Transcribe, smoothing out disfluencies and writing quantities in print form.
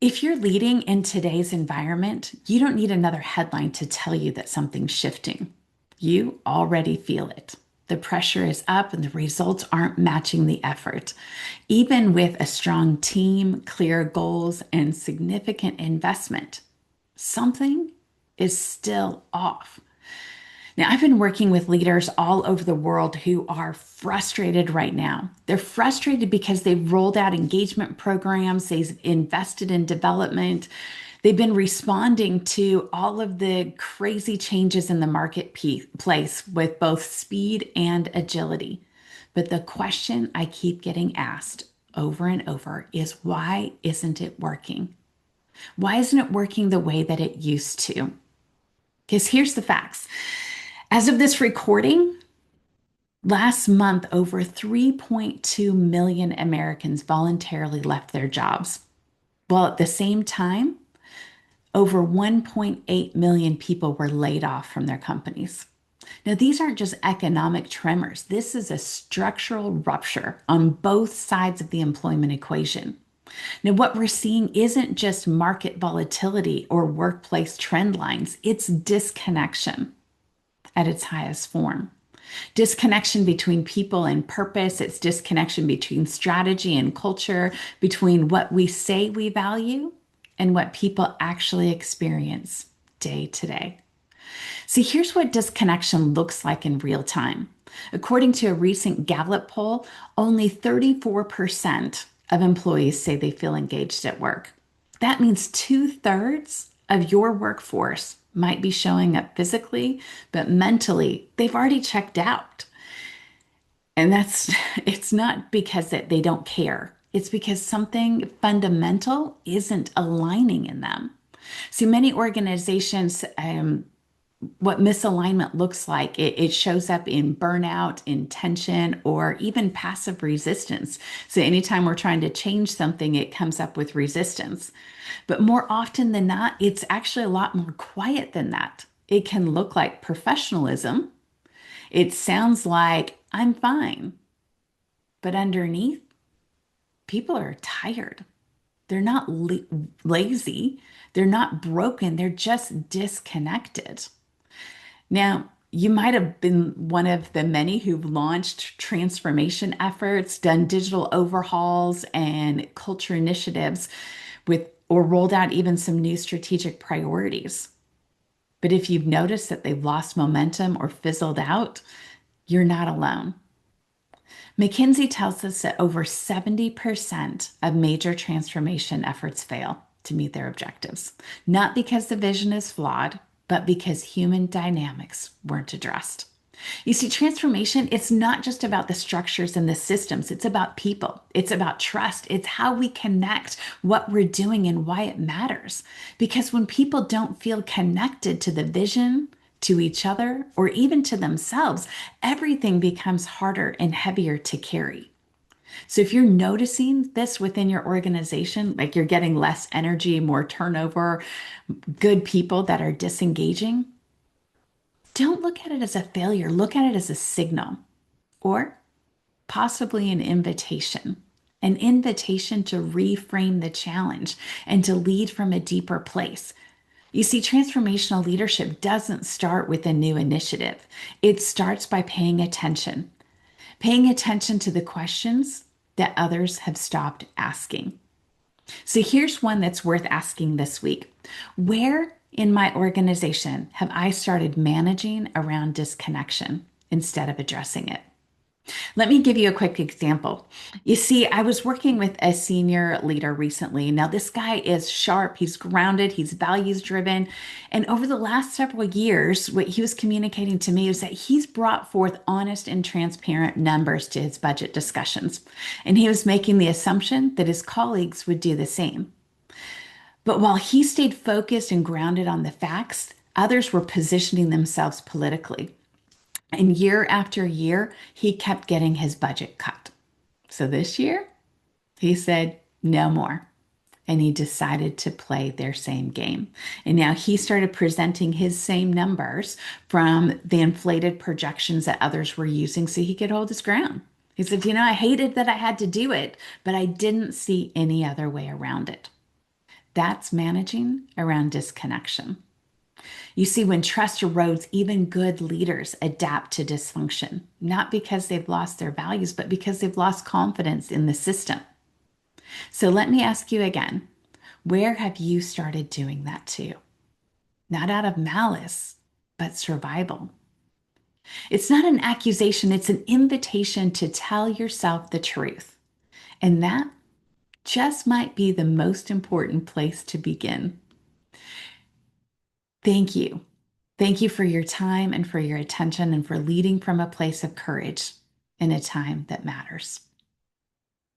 If you're leading in today's environment, you don't need another headline to tell you that something's shifting. You already feel it. The pressure is up and the results aren't matching the effort. Even with a strong team, clear goals, and significant investment, something is still off. Now, I've been working with leaders all over the world who are frustrated right now. They're frustrated because they've rolled out engagement programs, they've invested in development, they've been responding to all of the crazy changes in the marketplace with both speed and agility. But the question I keep getting asked over and over is why isn't it working? Why isn't it working the way that it used to? Because here's the facts. As of this recording, last month, over 3.2 million Americans voluntarily left their jobs, while at the same time, over 1.8 million people were laid off from their companies. Now, these aren't just economic tremors. This is a structural rupture on both sides of the employment equation. Now, what we're seeing isn't just market volatility or workplace trend lines, it's disconnection at its highest form. Disconnection between people and purpose, it's disconnection between strategy and culture, between what we say we value and what people actually experience day to day. See, here's what disconnection looks like in real time. According to a recent Gallup poll, only 34% of employees say they feel engaged at work. That means two-thirds of your workforce might be showing up physically, but mentally, they've already checked out. And it's not because that they don't care. It's because something fundamental isn't aligning in them. See, many organizations, what misalignment looks like, it shows up in burnout, in tension, or even passive resistance. So anytime we're trying to change something, it comes up with resistance. But more often than not, it's actually a lot more quiet than that. It can look like professionalism. It sounds like I'm fine, but underneath, people are tired. They're not lazy. They're not broken. They're just disconnected. Now, you might have been one of the many who've launched transformation efforts, done digital overhauls and culture initiatives with or rolled out even some new strategic priorities. But if you've noticed that they've lost momentum or fizzled out, you're not alone. McKinsey tells us that over 70% of major transformation efforts fail to meet their objectives, not because the vision is flawed, but because human dynamics weren't addressed. You see, transformation, it's not just about the structures and the systems. It's about people. It's about trust. It's how we connect what we're doing and why it matters. Because when people don't feel connected to the vision, to each other, or even to themselves, everything becomes harder and heavier to carry. So if you're noticing this within your organization, like you're getting less energy, more turnover, good people that are disengaging, don't look at it as a failure. Look at it as a signal or possibly an invitation to reframe the challenge and to lead from a deeper place. You see, transformational leadership doesn't start with a new initiative. It starts by paying attention to the questions that others have stopped asking. So here's one that's worth asking this week. Where in my organization have I started managing around disconnection instead of addressing it? Let me give you a quick example. You see, I was working with a senior leader recently. Now, this guy is sharp, he's grounded, he's values driven. And over the last several years, what he was communicating to me is that he's brought forth honest and transparent numbers to his budget discussions. And he was making the assumption that his colleagues would do the same. But while he stayed focused and grounded on the facts, others were positioning themselves politically. And year after year, he kept getting his budget cut. So this year, he said, no more. And he decided to play their same game. And now he started presenting his same numbers from the inflated projections that others were using so he could hold his ground. He said, I hated that I had to do it, but I didn't see any other way around it. That's managing around disconnection. You see, when trust erodes, even good leaders adapt to dysfunction, not because they've lost their values, but because they've lost confidence in the system. So let me ask you again, where have you started doing that too? Not out of malice, but survival. It's not an accusation, it's an invitation to tell yourself the truth. And that just might be the most important place to begin. Thank you. Thank you for your time and for your attention and for leading from a place of courage in a time that matters.